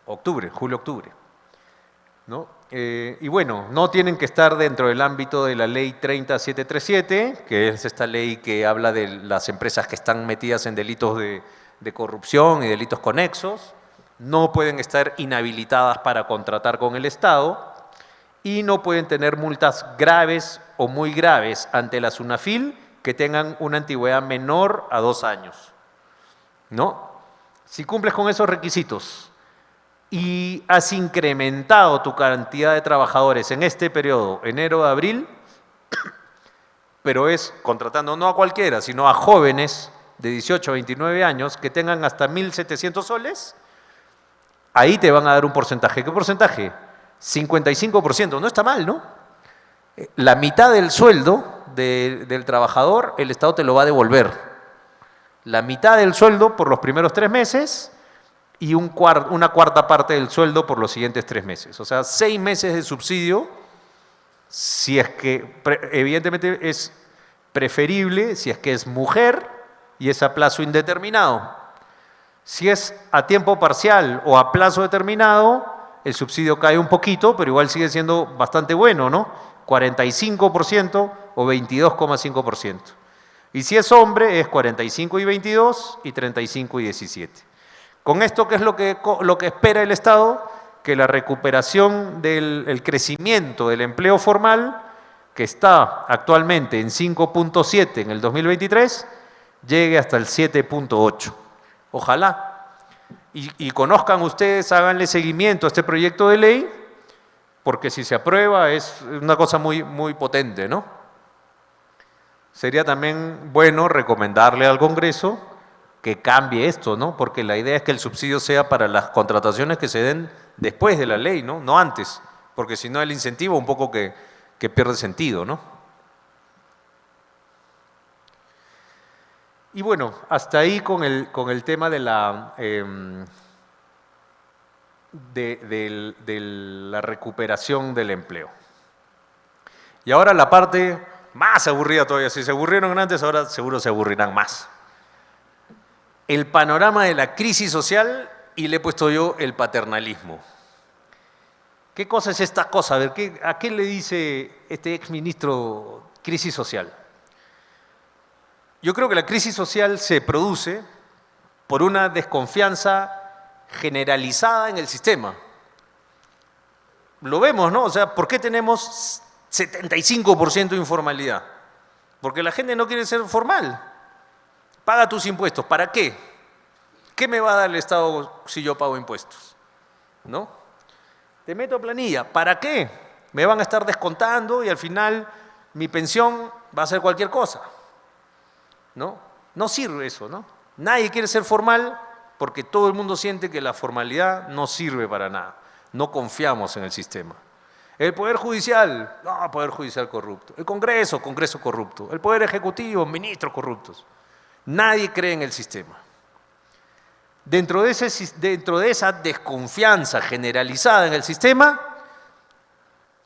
octubre, julio-octubre, ¿no? Y bueno, no tienen que estar dentro del ámbito de la ley 30737, que es esta ley que habla de las empresas que están metidas en delitos de corrupción y delitos conexos, no pueden estar inhabilitadas para contratar con el Estado y no pueden tener multas graves o muy graves ante la SUNAFIL que tengan una antigüedad menor a 2 años, ¿no? Si cumples con esos requisitos y has incrementado tu cantidad de trabajadores en este periodo, enero a abril, pero es contratando no a cualquiera, sino a jóvenes de 18 a 29 años que tengan hasta 1.700 soles, ahí te van a dar un porcentaje. ¿Qué porcentaje? 55%. No está mal, ¿no? La mitad del sueldo del trabajador, el Estado te lo va a devolver. La mitad del sueldo por los primeros 3 meses y una cuarta parte del sueldo por los siguientes 3 meses. O sea, 6 meses de subsidio, si es que, evidentemente es preferible si es que es mujer y es a plazo indeterminado. Si es a tiempo parcial o a plazo determinado, el subsidio cae un poquito, pero igual sigue siendo bastante bueno, ¿no? 45% o 22,5%. Y si es hombre, es 45 y 22 y 35 y 17. Con esto, ¿qué es lo que espera el Estado? Que la recuperación del crecimiento del empleo formal, que está actualmente en 5,7 en el 2023, llegue hasta el 7,8. Ojalá. Y conozcan ustedes, háganle seguimiento a este proyecto de ley, porque si se aprueba es una cosa muy, muy potente, ¿no? Sería también bueno recomendarle al Congreso que cambie esto, ¿no? Porque la idea es que el subsidio sea para las contrataciones que se den después de la ley, ¿no? No antes, porque si no el incentivo un poco que pierde sentido, ¿no? Y bueno, hasta ahí con el tema de la recuperación del empleo. Y ahora la parte más aburrida todavía. Si se aburrieron antes, ahora seguro se aburrirán más. El panorama de la crisis social, y le he puesto yo el paternalismo. ¿Qué cosa es esta cosa? A ver, ¿a qué le dice este exministro crisis social? Yo creo que la crisis social se produce por una desconfianza generalizada en el sistema. Lo vemos, ¿no? O sea, ¿por qué tenemos 75% de informalidad? Porque la gente no quiere ser formal. Paga tus impuestos. ¿Para qué? ¿Qué me va a dar el Estado si yo pago impuestos? ¿No? Te meto a planilla. ¿Para qué? Me van a estar descontando y al final mi pensión va a ser cualquier cosa. ¿No? No sirve eso, ¿no? Nadie quiere ser formal porque todo el mundo siente que la formalidad no sirve para nada. No confiamos en el sistema. El Poder Judicial, no, Poder Judicial corrupto. El Congreso, Congreso corrupto. El Poder Ejecutivo, ministros corruptos. Nadie cree en el sistema. Dentro de esa desconfianza generalizada en el sistema,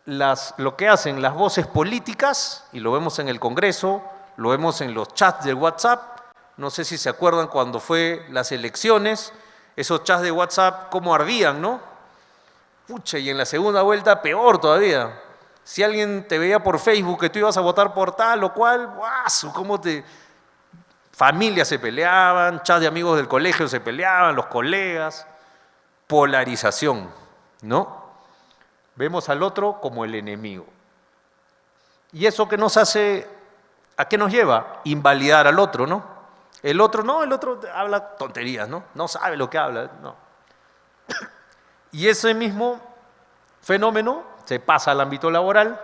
lo que hacen las voces políticas, y lo vemos en el Congreso, lo vemos en los chats de WhatsApp, no sé si se acuerdan cuando fue las elecciones, esos chats de WhatsApp cómo ardían, ¿no? Pucha, y en la segunda vuelta peor todavía. Si alguien te veía por Facebook que tú ibas a votar por tal o cual, ¡guau! ¿Cómo familias se peleaban, chats de amigos del colegio se peleaban, los colegas, polarización, ¿no? Vemos al otro como el enemigo. ¿Y eso qué nos hace? ¿A qué nos lleva? Invalidar al otro, ¿no? El otro habla tonterías, ¿no? No sabe lo que habla, no. Y ese mismo fenómeno se pasa al ámbito laboral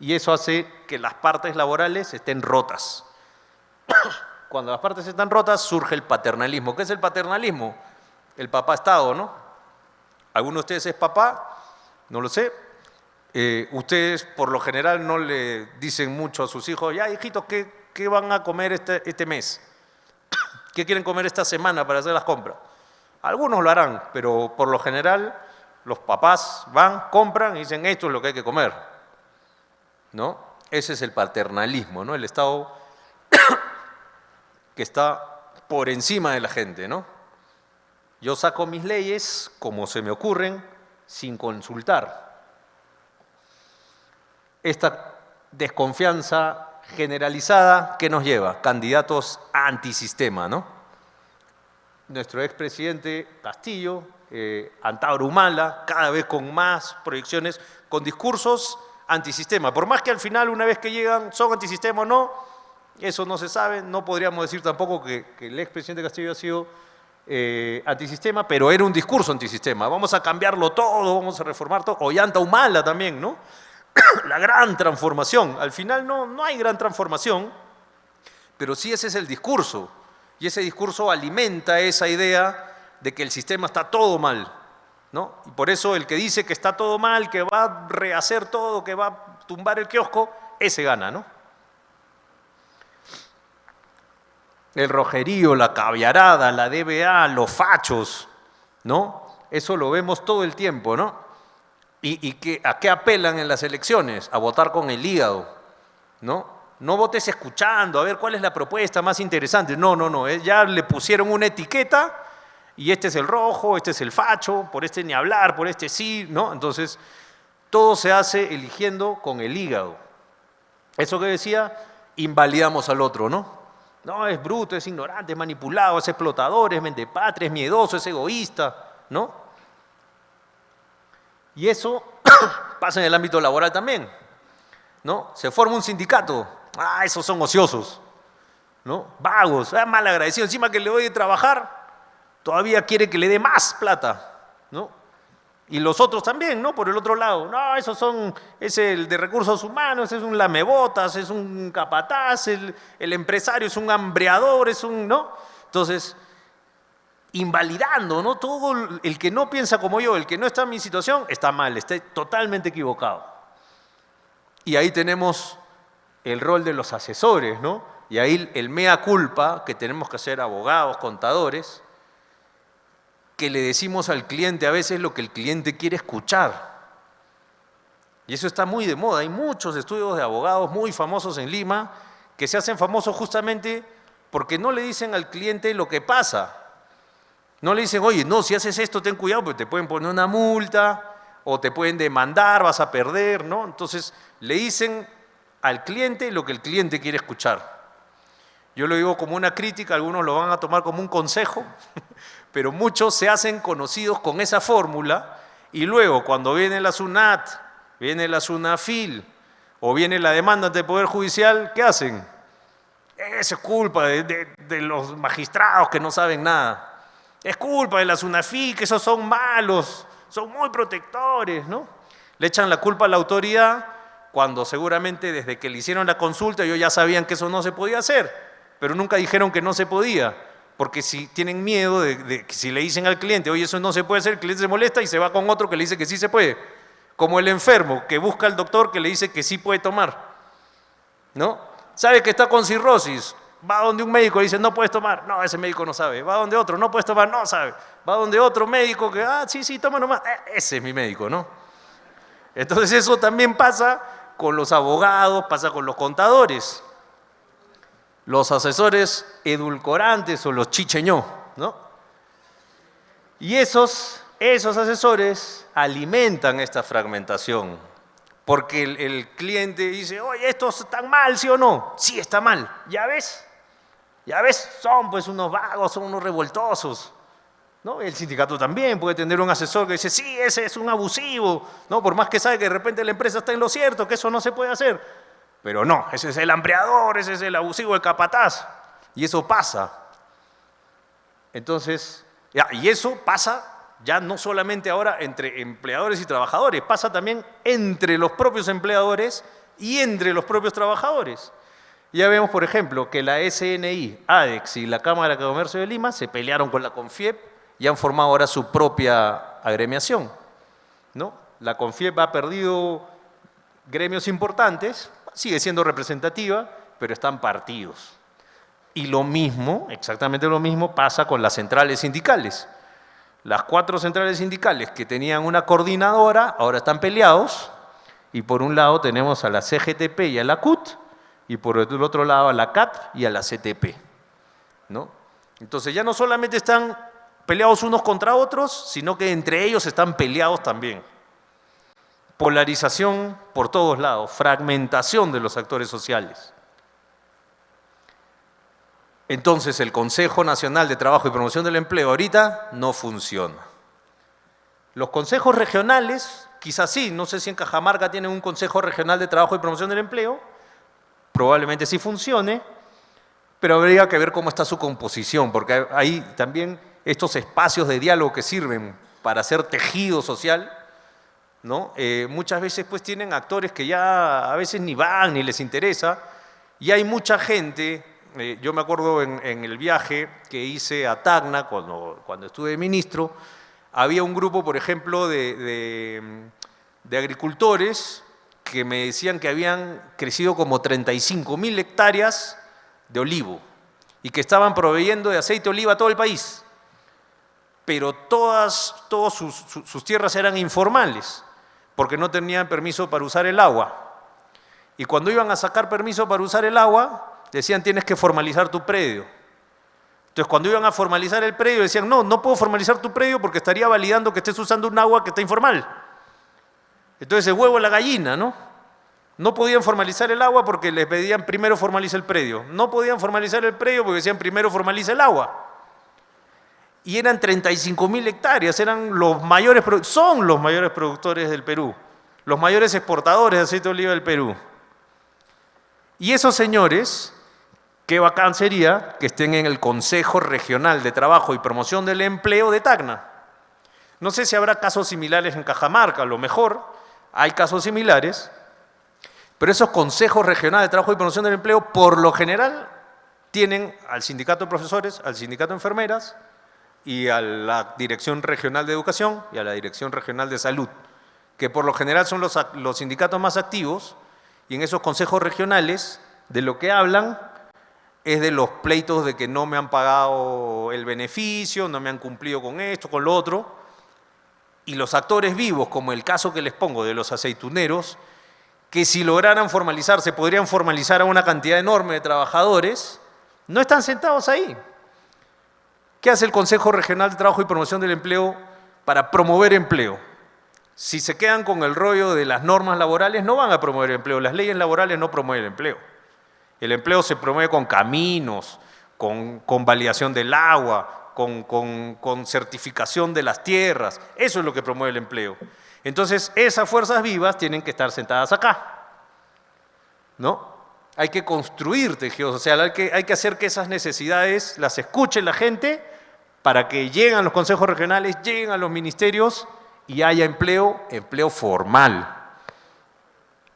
y eso hace que las partes laborales estén rotas. Cuando las partes están rotas surge el paternalismo. ¿Qué es el paternalismo? El papá Estado, ¿no? ¿Alguno de ustedes es papá? No lo sé. Ustedes por lo general no le dicen mucho a sus hijos, ya hijitos, ¿qué van a comer este mes? ¿Qué quieren comer esta semana para hacer las compras? Algunos lo harán, pero por lo general los papás van, compran y dicen esto es lo que hay que comer, ¿no? Ese es el paternalismo, ¿no? El Estado que está por encima de la gente, ¿no? Yo saco mis leyes como se me ocurren sin consultar. Esta desconfianza generalizada, ¿qué nos lleva? Candidatos antisistema, ¿no? Nuestro expresidente Castillo, Antauro Humala, cada vez con más proyecciones, con discursos antisistema. Por más que al final, una vez que llegan, son antisistema o no, eso no se sabe. No podríamos decir tampoco que el expresidente Castillo ha sido antisistema, pero era un discurso antisistema. Vamos a cambiarlo todo, vamos a reformar todo. Ollanta Humala también, ¿no? La gran transformación. Al final no hay gran transformación, pero sí ese es el discurso. Y ese discurso alimenta esa idea de que el sistema está todo mal, ¿no? Y por eso el que dice que está todo mal, que va a rehacer todo, que va a tumbar el kiosco, ese gana, ¿no? El rojerío, la caviarada, la DBA, los fachos, ¿no? Eso lo vemos todo el tiempo, ¿no? ¿Y a qué apelan en las elecciones? A votar con el hígado, ¿no? No votes escuchando, a ver cuál es la propuesta más interesante. No, ya le pusieron una etiqueta y este es el rojo, este es el facho, por este ni hablar, por este sí, ¿no? Entonces, todo se hace eligiendo con el hígado. Eso que decía, invalidamos al otro, ¿no? No, es bruto, es ignorante, es manipulado, es explotador, es mentepatria, es miedoso, es egoísta, ¿no? Y eso pasa en el ámbito laboral también, ¿no? Se forma un sindicato, esos son ociosos, ¿no? Vagos, mal agradecidos, encima que le doy de trabajar, todavía quiere que le dé más plata, ¿no? Y los otros también, ¿no? Por el otro lado, no, es el de recursos humanos, es un lamebotas, es un capataz, el empresario es un hambreador, ¿no? Entonces, invalidando, ¿no? Todo el que no piensa como yo, el que no está en mi situación, está mal, está totalmente equivocado. Y ahí tenemos el rol de los asesores, ¿no? Y ahí el mea culpa que tenemos que hacer abogados, contadores, que le decimos al cliente a veces lo que el cliente quiere escuchar. Y eso está muy de moda. Hay muchos estudios de abogados muy famosos en Lima que se hacen famosos justamente porque no le dicen al cliente lo que pasa. No le dicen, oye, no, si haces esto ten cuidado porque te pueden poner una multa o te pueden demandar, vas a perder, ¿no? Entonces le dicen al cliente lo que el cliente quiere escuchar. Yo lo digo como una crítica, algunos lo van a tomar como un consejo, pero muchos se hacen conocidos con esa fórmula y luego cuando viene la SUNAT, viene la SUNAFIL o viene la demanda ante el Poder Judicial, ¿qué hacen? Eso es culpa de los magistrados que no saben nada. Es culpa de la SUNAFIL, que esos son malos, son muy protectores, ¿no? Le echan la culpa a la autoridad cuando seguramente desde que le hicieron la consulta ellos ya sabían que eso no se podía hacer, pero nunca dijeron que no se podía. Porque si tienen miedo de que si le dicen al cliente, oye, eso no se puede hacer, el cliente se molesta y se va con otro que le dice que sí se puede. Como el enfermo que busca al doctor que le dice que sí puede tomar, ¿no? Sabe que está con cirrosis, va donde un médico y dice, no puedes tomar. No, ese médico no sabe. Va donde otro, no puedes tomar, no sabe. Va donde otro médico que, sí, toma nomás. Ese es mi médico, ¿no? Entonces eso también pasa con los abogados, pasa con los contadores. Los asesores edulcorantes o los chicheñó, ¿no? Y esos asesores alimentan esta fragmentación, porque el cliente dice, oye, ¿esto está mal, sí o no? Sí, está mal, ¿ya ves? Son pues unos vagos, son unos revoltosos, ¿no? El sindicato también puede tener un asesor que dice, sí, ese es un abusivo, ¿no? Por más que sabe que de repente la empresa está en lo cierto, que eso no se puede hacer. Pero no, ese es el hambreador, ese es el abusivo, el capataz. Y eso pasa. Entonces, y eso pasa ya no solamente ahora entre empleadores y trabajadores, pasa también entre los propios empleadores y entre los propios trabajadores. Ya vemos, por ejemplo, que la SNI, ADEX y la Cámara de Comercio de Lima se pelearon con la CONFIEP y han formado ahora su propia agremiación, ¿no? La CONFIEP ha perdido gremios importantes, sigue siendo representativa, pero están partidos. Y lo mismo, exactamente lo mismo, pasa con las centrales sindicales. Las 4 centrales sindicales que tenían una coordinadora, ahora están peleados, y por un lado tenemos a la CGTP y a la CUT, y por el otro lado a la CAT y a la CTP, ¿no? Entonces ya no solamente están peleados unos contra otros, sino que entre ellos están peleados también. Polarización por todos lados, fragmentación de los actores sociales. Entonces el Consejo Nacional de Trabajo y Promoción del Empleo ahorita no funciona. Los consejos regionales, quizás sí, no sé si en Cajamarca tienen un Consejo Regional de Trabajo y Promoción del Empleo, probablemente sí funcione, pero habría que ver cómo está su composición, porque hay también estos espacios de diálogo que sirven para hacer tejido social, ¿no? Muchas veces pues tienen actores que ya a veces ni van ni les interesa, y hay mucha gente, yo me acuerdo en el viaje que hice a Tacna cuando estuve de ministro, había un grupo, por ejemplo, de agricultores que me decían que habían crecido como 35.000 hectáreas de olivo y que estaban proveyendo de aceite de oliva a todo el país, pero todas sus tierras eran informales porque no tenían permiso para usar el agua. Y cuando iban a sacar permiso para usar el agua, decían tienes que formalizar tu predio. Entonces cuando iban a formalizar el predio decían no puedo formalizar tu predio porque estaría validando que estés usando un agua que está informal. Entonces el huevo a la gallina, ¿no? No podían formalizar el agua porque les pedían primero formaliza el predio. No podían formalizar el predio porque decían primero formaliza el agua. Y eran 35.000 hectáreas, son los mayores productores del Perú, los mayores exportadores de aceite de oliva del Perú. Y esos señores, qué bacán sería que estén en el Consejo Regional de Trabajo y Promoción del Empleo de Tacna. No sé si habrá casos similares en Cajamarca, a lo mejor hay casos similares, pero esos consejos regionales de trabajo y promoción del empleo, por lo general, tienen al sindicato de profesores, al sindicato de enfermeras y a la Dirección Regional de Educación y a la Dirección Regional de Salud, que por lo general son los sindicatos más activos, y en esos consejos regionales de lo que hablan es de los pleitos de que no me han pagado el beneficio, no me han cumplido con esto, con lo otro, y los actores vivos, como el caso que les pongo de los aceituneros, que si lograran formalizarse, podrían formalizar a una cantidad enorme de trabajadores, no están sentados ahí. ¿Qué hace el Consejo Regional de Trabajo y Promoción del Empleo para promover empleo? Si se quedan con el rollo de las normas laborales, no van a promover empleo. Las leyes laborales no promueven el empleo. El empleo se promueve con caminos, con validación del agua, con certificación de las tierras. Eso es lo que promueve el empleo. Entonces, esas fuerzas vivas tienen que estar sentadas acá, ¿no? Hay que construir tejido social, hay que hacer que esas necesidades las escuche la gente para que lleguen a los consejos regionales, lleguen a los ministerios y haya empleo formal.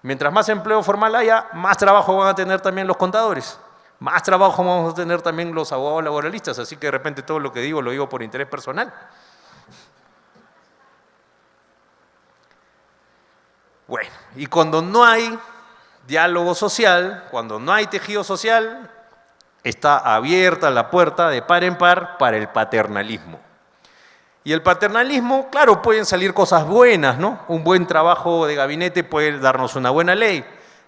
Mientras más empleo formal haya, más trabajo van a tener también los contadores, más trabajo vamos a tener también los abogados laboralistas, así que de repente todo lo que digo lo digo por interés personal. Bueno, y cuando no hay diálogo social, cuando no hay tejido social, está abierta la puerta de par en par para el paternalismo. Y el paternalismo, claro, pueden salir cosas buenas, ¿no? Un buen trabajo de gabinete puede darnos una buena ley,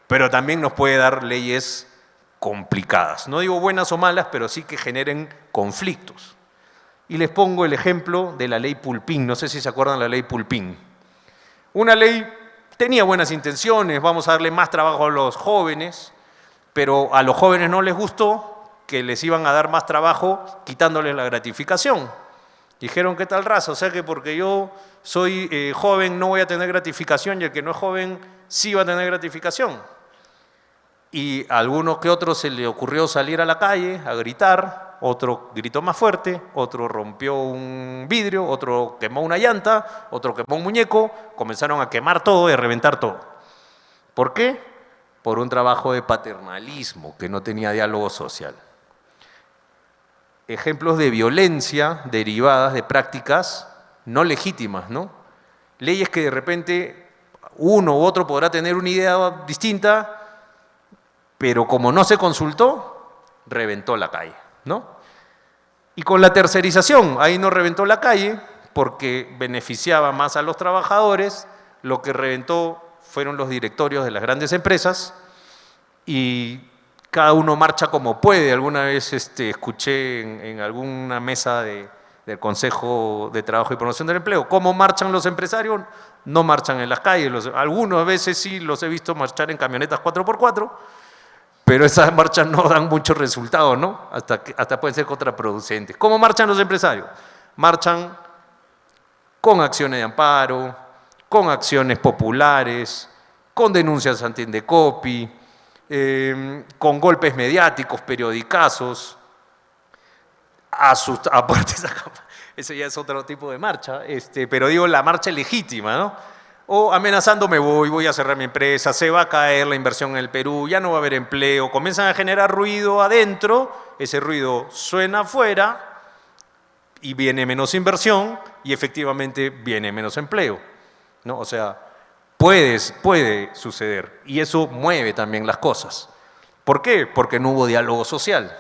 pero también nos puede dar leyes complicadas. No digo buenas o malas, pero sí que generen conflictos. Y les pongo el ejemplo de la ley Pulpín, no sé si se acuerdan de la ley Pulpín. Una ley tenía buenas intenciones, vamos a darle más trabajo a los jóvenes, pero a los jóvenes no les gustó que les iban a dar más trabajo quitándoles la gratificación. Dijeron, ¿qué tal raza? O sea que porque yo soy joven no voy a tener gratificación y el que no es joven sí va a tener gratificación. Y a alguno que otro se le ocurrió salir a la calle a gritar, otro gritó más fuerte, otro rompió un vidrio, otro quemó una llanta, otro quemó un muñeco, comenzaron a quemar todo y a reventar todo. ¿Por qué? Por un trabajo de paternalismo que no tenía diálogo social. Ejemplos de violencia derivadas de prácticas no legítimas, ¿no? Leyes que de repente uno u otro podrá tener una idea distinta, pero como no se consultó, reventó la calle, ¿no? Y con la tercerización, ahí no reventó la calle porque beneficiaba más a los trabajadores, lo que reventó fueron los directorios de las grandes empresas y cada uno marcha como puede. Alguna vez escuché en alguna mesa de del Consejo de Trabajo y Promoción del Empleo. ¿Cómo marchan los empresarios? No marchan en las calles. Algunas veces sí los he visto marchar en camionetas 4x4, pero esas marchas no dan mucho resultado, ¿no? Hasta pueden ser contraproducentes. ¿Cómo marchan los empresarios? Marchan con acciones de amparo, con acciones populares, con denuncias ante Indecopi, con golpes mediáticos, periodicazos. Aparte, ese ya es otro tipo de marcha, pero digo la marcha legítima, ¿no? O amenazando voy a cerrar mi empresa, se va a caer la inversión en el Perú, ya no va a haber empleo, comienzan a generar ruido adentro, ese ruido suena afuera y viene menos inversión y efectivamente viene menos empleo, ¿no? O sea, puede suceder y eso mueve también las cosas. ¿Por qué? Porque no hubo diálogo social,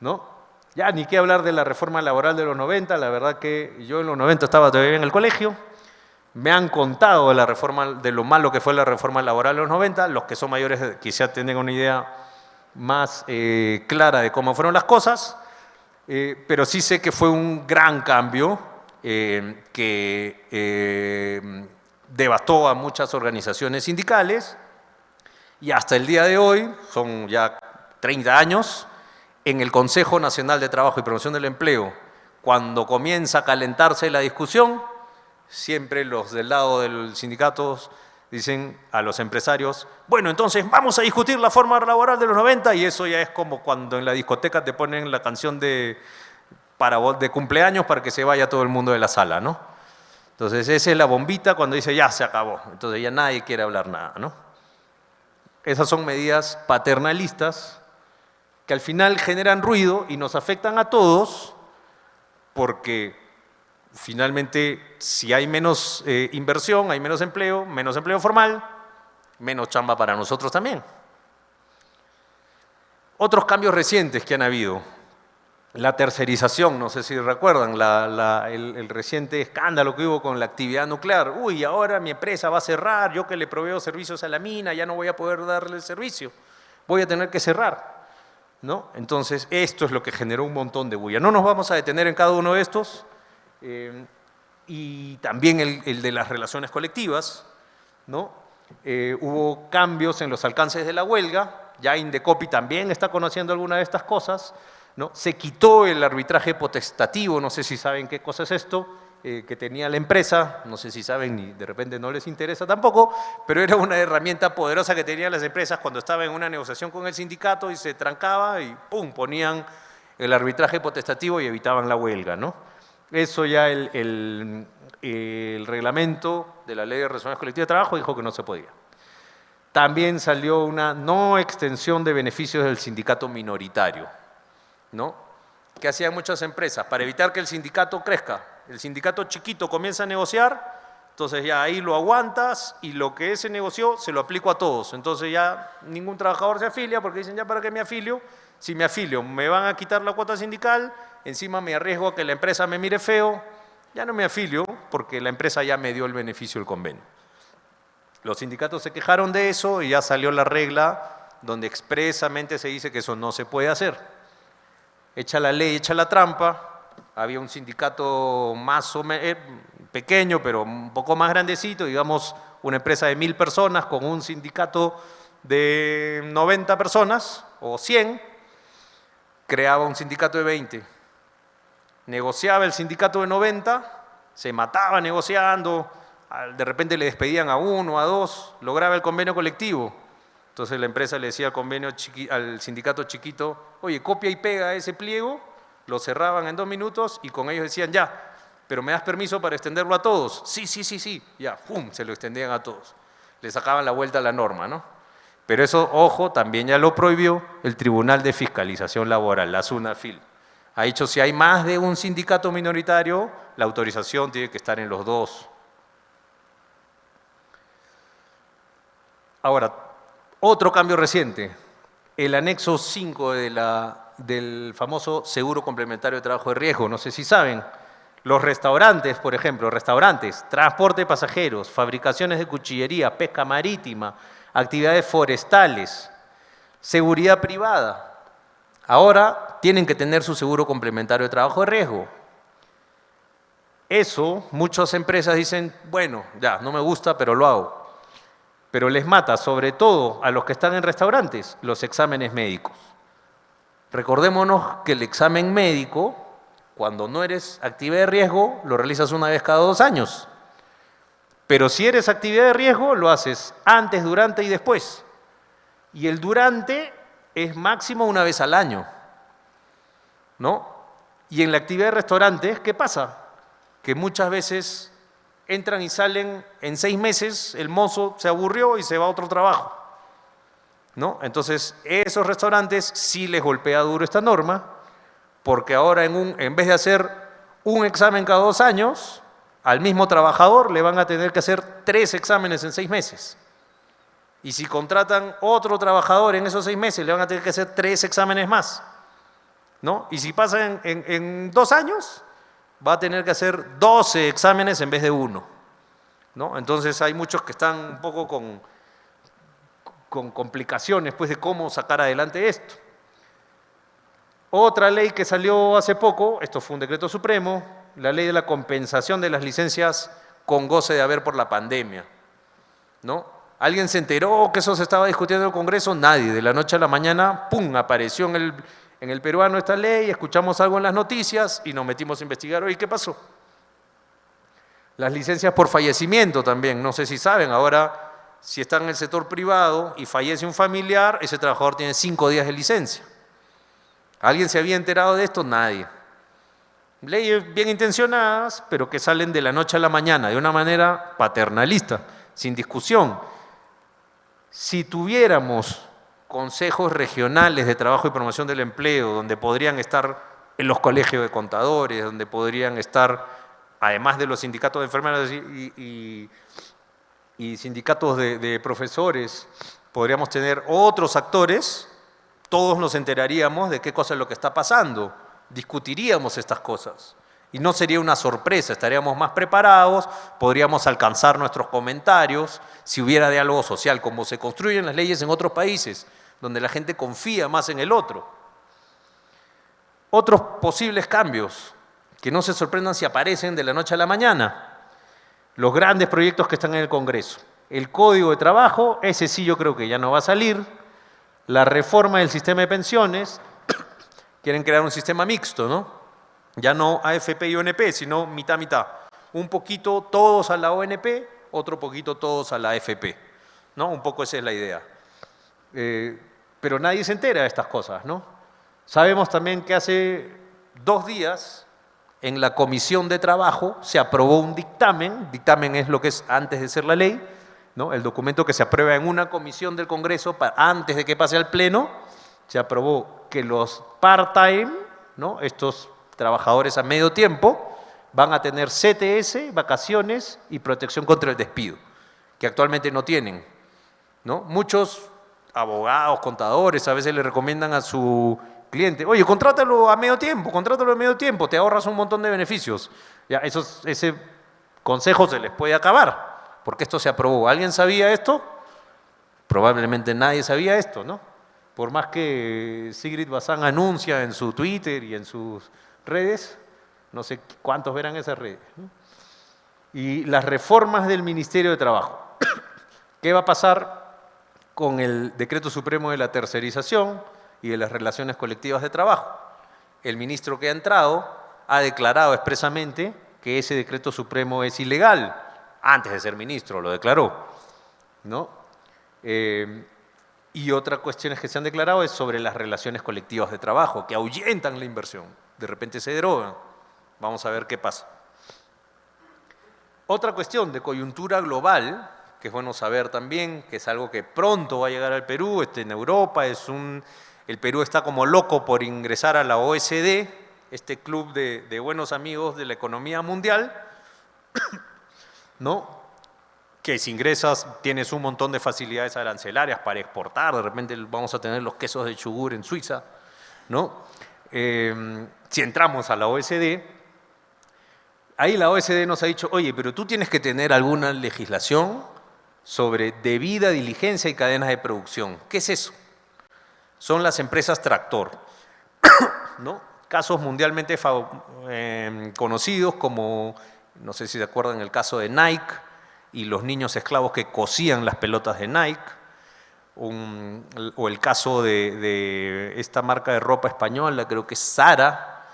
¿no? Ya ni qué hablar de la reforma laboral de los 90, la verdad que yo en los 90 estaba todavía en el colegio, me han contado de lo malo que fue la reforma laboral de los 90, los que son mayores quizás tengan una idea más clara de cómo fueron las cosas, pero sí sé que fue un gran cambio que devastó a muchas organizaciones sindicales y hasta el día de hoy, son ya 30 años, en el Consejo Nacional de Trabajo y Promoción del Empleo, cuando comienza a calentarse la discusión, siempre los del lado de los sindicatos dicen a los empresarios, bueno, entonces vamos a discutir la forma laboral de los 90 y eso ya es como cuando en la discoteca te ponen la canción de cumpleaños para que se vaya todo el mundo de la sala, ¿no? Entonces esa es la bombita cuando dice ya se acabó, entonces ya nadie quiere hablar nada, ¿no? Esas son medidas paternalistas que al final generan ruido y nos afectan a todos porque finalmente si hay menos inversión, hay menos empleo formal, menos chamba para nosotros también. Otros cambios recientes que han habido. La tercerización, no sé si recuerdan, el reciente escándalo que hubo con la actividad nuclear. Uy, ahora mi empresa va a cerrar, yo que le proveo servicios a la mina, ya no voy a poder darle el servicio, voy a tener que cerrar, ¿no? Entonces, esto es lo que generó un montón de bulla. No nos vamos a detener en cada uno de estos, y también el de las relaciones colectivas, ¿no? Hubo cambios en los alcances de la huelga, ya Indecopi también está conociendo alguna de estas cosas, ¿no? Se quitó el arbitraje potestativo, no sé si saben qué cosa es esto, que tenía la empresa, no sé si saben y de repente no les interesa tampoco, pero era una herramienta poderosa que tenían las empresas cuando estaban en una negociación con el sindicato y se trancaba y ¡pum! Ponían el arbitraje potestativo y evitaban la huelga, ¿no? Eso ya el reglamento de la Ley de Relaciones Colectivas de Trabajo dijo que no se podía. También salió una no extensión de beneficios del sindicato minoritario, ¿no? Que hacían muchas empresas para evitar que el sindicato crezca. El sindicato chiquito comienza a negociar, entonces ya ahí lo aguantas y lo que se negoció se lo aplico a todos. Entonces ya ningún trabajador se afilia porque dicen ya para qué me afilio. Si me afilio me van a quitar la cuota sindical, encima me arriesgo a que la empresa me mire feo, ya no me afilio porque la empresa ya me dio el beneficio del convenio. Los sindicatos se quejaron de eso y ya salió la regla donde expresamente se dice que eso no se puede hacer. Echa la ley, echa la trampa. Había un sindicato más o menos pequeño, pero un poco más grandecito, digamos una empresa de 1000 personas con un sindicato de 90 personas o 100, creaba un sindicato de 20. Negociaba el sindicato de 90, se mataba negociando, de repente le despedían a uno, a dos, lograba el convenio colectivo. Entonces la empresa le decía al sindicato chiquito, oye, copia y pega ese pliego, lo cerraban en 2 minutos y con ellos decían, ya, pero ¿me das permiso para extenderlo a todos? Sí, ya, ¡pum!, se lo extendían a todos. Le sacaban la vuelta a la norma, ¿no? Pero eso, ojo, también ya lo prohibió el Tribunal de Fiscalización Laboral, la SUNAFIL. Ha dicho, si hay más de un sindicato minoritario, la autorización tiene que estar en los dos. Ahora, otro cambio reciente, el anexo 5 del famoso seguro complementario de trabajo de riesgo. No sé si saben, los restaurantes, por ejemplo, transporte de pasajeros, fabricaciones de cuchillería, pesca marítima, actividades forestales, seguridad privada. Ahora tienen que tener su seguro complementario de trabajo de riesgo. eso, muchas empresas dicen, bueno, ya, no me gusta, pero lo hago. Pero les mata, sobre todo a los que están en restaurantes, los exámenes médicos. Recordémonos que el examen médico, cuando no eres actividad de riesgo, lo realizas una vez cada 2 años. Pero si eres actividad de riesgo, lo haces antes, durante y después. Y el durante es máximo una vez al año, ¿no? Y en la actividad de restaurantes, ¿qué pasa? Que muchas veces entran y salen en 6 meses, el mozo se aburrió y se va a otro trabajo, ¿no? Entonces, esos restaurantes sí les golpea duro esta norma, porque ahora en vez de hacer un examen cada 2 años, al mismo trabajador le van a tener que hacer 3 exámenes en 6 meses. Y si contratan otro trabajador en esos 6 meses, le van a tener que hacer 3 exámenes más, ¿no? Y si pasa en 2 años, va a tener que hacer 12 exámenes en vez de 1, ¿no? Entonces hay muchos que están un poco con complicaciones pues, de cómo sacar adelante esto. Otra ley que salió hace poco, esto fue un decreto supremo, la ley de la compensación de las licencias con goce de haber por la pandemia, ¿no? ¿Alguien se enteró que eso se estaba discutiendo en el Congreso? Nadie. De la noche a la mañana, ¡pum!, apareció en el peruano esta ley, escuchamos algo en las noticias y nos metimos a investigar. Oye, ¿qué pasó? Las licencias por fallecimiento también, no sé si saben, ahora si está en el sector privado y fallece un familiar, ese trabajador tiene 5 días de licencia. ¿Alguien se había enterado de esto? Nadie. Leyes bien intencionadas, pero que salen de la noche a la mañana, de una manera paternalista, sin discusión. Si tuviéramos consejos regionales de trabajo y promoción del empleo, donde podrían estar en los colegios de contadores, donde podrían estar, además de los sindicatos de enfermeros y sindicatos de profesores, podríamos tener otros actores, todos nos enteraríamos de qué cosa es lo que está pasando, discutiríamos estas cosas. Y no sería una sorpresa, estaríamos más preparados, podríamos alcanzar nuestros comentarios si hubiera diálogo social, como se construyen las leyes en otros países, donde la gente confía más en el otro. Otros posibles cambios, que no se sorprendan si aparecen de la noche a la mañana, los grandes proyectos que están en el Congreso. El Código de Trabajo, ese sí yo creo que ya no va a salir. La reforma del sistema de pensiones, quieren crear un sistema mixto, ¿no? Ya no AFP y ONP, sino mitad-mitad. Un poquito todos a la ONP, otro poquito todos a la AFP, ¿no? Un poco esa es la idea. Pero nadie se entera de estas cosas, ¿no? Sabemos también que hace 2 días en la Comisión de Trabajo se aprobó un dictamen es lo que es antes de ser la ley, ¿no? El documento que se aprueba en una comisión del Congreso antes de que pase al Pleno, se aprobó que los part-time, ¿no? Estos trabajadores a medio tiempo van a tener CTS, vacaciones y protección contra el despido, que actualmente no tienen, ¿no? Muchos abogados, contadores, a veces le recomiendan a su cliente, oye, contrátalo a medio tiempo, te ahorras un montón de beneficios. Ya, ese consejo se les puede acabar, porque esto se aprobó. ¿Alguien sabía esto? Probablemente nadie sabía esto, ¿no? Por más que Sigrid Bazán anuncia en su Twitter y en sus redes, no sé cuántos verán esas redes, ¿no? Y las reformas del Ministerio de Trabajo. ¿Qué va a pasar con el Decreto Supremo de la Tercerización y de las relaciones colectivas de trabajo? El ministro que ha entrado ha declarado expresamente que ese Decreto Supremo es ilegal. Antes de ser ministro lo declaró, ¿no? Y otra cuestión que se han declarado es sobre las relaciones colectivas de trabajo, que ahuyentan la inversión. De repente se derogan. Vamos a ver qué pasa. Otra cuestión de coyuntura global, que es bueno saber también, que es algo que pronto va a llegar al Perú, en Europa, el Perú está como loco por ingresar a la OECD, este club de buenos amigos de la economía mundial, ¿no? Que si ingresas tienes un montón de facilidades arancelarias para exportar, de repente vamos a tener los quesos de Chugur en Suiza, ¿no? Si entramos a la OECD, ahí la OECD nos ha dicho, oye, pero tú tienes que tener alguna legislación sobre debida diligencia y cadenas de producción. ¿Qué es eso? Son las empresas tractor, ¿no? Casos mundialmente conocidos como no sé si se acuerdan el caso de Nike y los niños esclavos que cosían las pelotas de Nike, o el caso de esta marca de ropa española, creo que es Zara,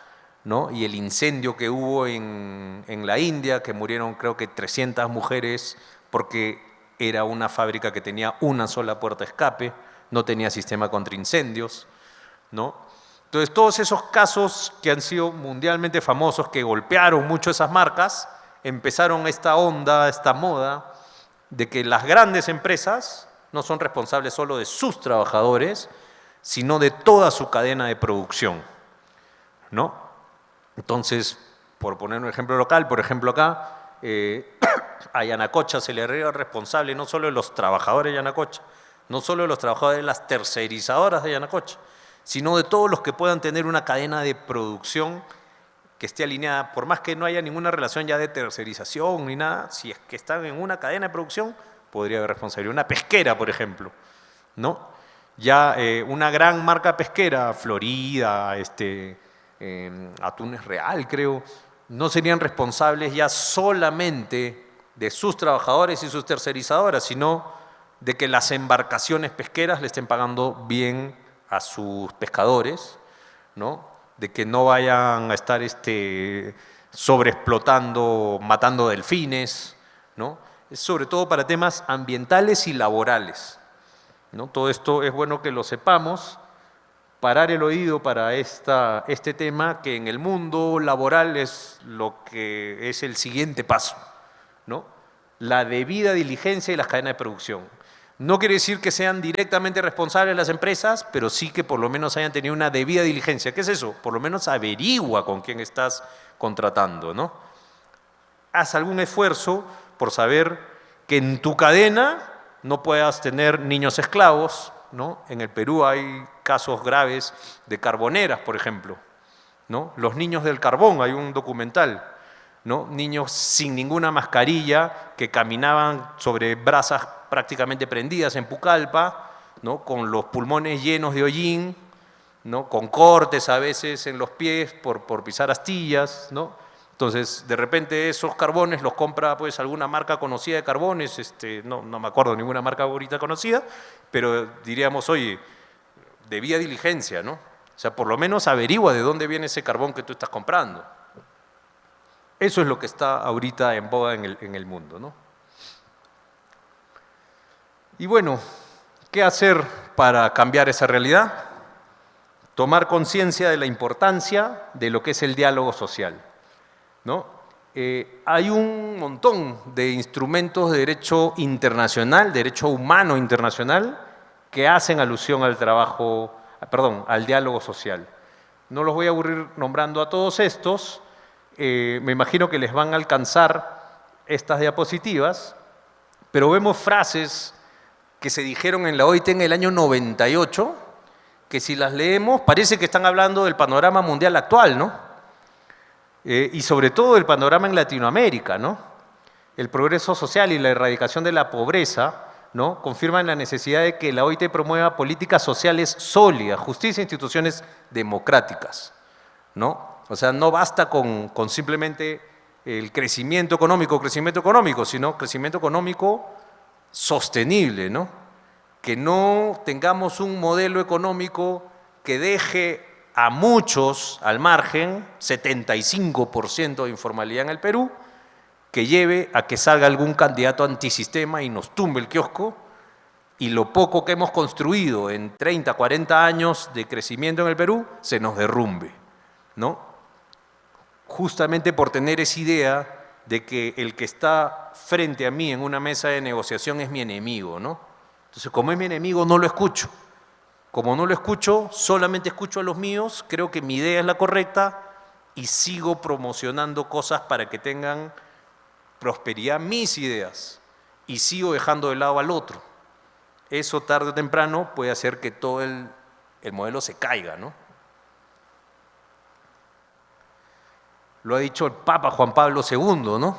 ¿no? Y el incendio que hubo en la India, que murieron creo que 300 mujeres porque era una fábrica que tenía una sola puerta de escape, no tenía sistema contra incendios, ¿no? Entonces, todos esos casos que han sido mundialmente famosos, que golpearon mucho esas marcas, empezaron esta onda, esta moda, de que las grandes empresas no son responsables solo de sus trabajadores, sino de toda su cadena de producción, ¿no? Entonces, por poner un ejemplo local, por ejemplo acá, a Yanacocha se le haría responsable no solo de los trabajadores de Yanacocha, no solo de los trabajadores de las tercerizadoras de Yanacocha, sino de todos los que puedan tener una cadena de producción que esté alineada, por más que no haya ninguna relación ya de tercerización ni nada, si es que están en una cadena de producción, podría haber responsabilidad. Una pesquera, por ejemplo, ¿no? Ya una gran marca pesquera, Florida, Atunes Real, creo, no serían responsables ya solamente de sus trabajadores y sus tercerizadoras, sino de que las embarcaciones pesqueras le estén pagando bien a sus pescadores, ¿no? De que no vayan a estar sobreexplotando, matando delfines, ¿no? Es sobre todo para temas ambientales y laborales, ¿no? Todo esto es bueno que lo sepamos, parar el oído para este tema que en el mundo laboral es lo que es el siguiente paso, ¿no? La debida diligencia y las cadenas de producción. No quiere decir que sean directamente responsables las empresas, pero sí que por lo menos hayan tenido una debida diligencia. ¿Qué es eso? Por lo menos averigua con quién estás contratando, ¿no? Haz algún esfuerzo por saber que en tu cadena no puedas tener niños esclavos, ¿no? En el Perú hay casos graves de carboneras, por ejemplo, ¿no? Los niños del carbón, hay un documental, ¿no? Niños sin ninguna mascarilla que caminaban sobre brasas prácticamente prendidas en Pucallpa, ¿no? Con los pulmones llenos de hollín, ¿no? Con cortes a veces en los pies por pisar astillas, ¿no? Entonces, de repente esos carbones los compra pues alguna marca conocida de carbones, no me acuerdo de ninguna marca ahorita conocida, pero diríamos, oye, debía diligencia, ¿no? O sea, por lo menos averigua de dónde viene ese carbón que tú estás comprando. Eso es lo que está ahorita en boga en el mundo, ¿no? Y bueno, ¿qué hacer para cambiar esa realidad? Tomar conciencia de la importancia de lo que es el diálogo social, ¿no? Hay un montón de instrumentos de derecho internacional, derecho humano internacional, que hacen alusión al al diálogo social. No los voy a aburrir nombrando a todos estos, me imagino que les van a alcanzar estas diapositivas, pero vemos frases que se dijeron en la OIT en el año 98, que si las leemos parece que están hablando del panorama mundial actual, ¿no? Y sobre todo del panorama en Latinoamérica, ¿no? El progreso social y la erradicación de la pobreza, ¿no? Confirman la necesidad de que la OIT promueva políticas sociales sólidas, justicia e instituciones democráticas, ¿no? O sea, no basta con simplemente el crecimiento económico, sino crecimiento económico sostenible, ¿no? Que no tengamos un modelo económico que deje a muchos al margen, 75% de informalidad en el Perú, que lleve a que salga algún candidato antisistema y nos tumbe el kiosco, y lo poco que hemos construido en 30, 40 años de crecimiento en el Perú se nos derrumbe, ¿no? Justamente por tener esa idea de que el que está frente a mí en una mesa de negociación es mi enemigo, ¿no? Entonces, como es mi enemigo, no lo escucho. Como no lo escucho, solamente escucho a los míos, creo que mi idea es la correcta y sigo promocionando cosas para que tengan prosperidad mis ideas y sigo dejando de lado al otro. Eso tarde o temprano puede hacer que todo el modelo se caiga, ¿no? Lo ha dicho el Papa Juan Pablo II, ¿no?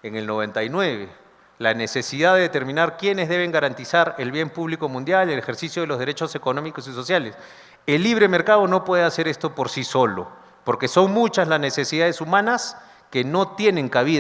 En el 99. La necesidad de determinar quiénes deben garantizar el bien público mundial y el ejercicio de los derechos económicos y sociales. El libre mercado no puede hacer esto por sí solo, porque son muchas las necesidades humanas que no tienen cabida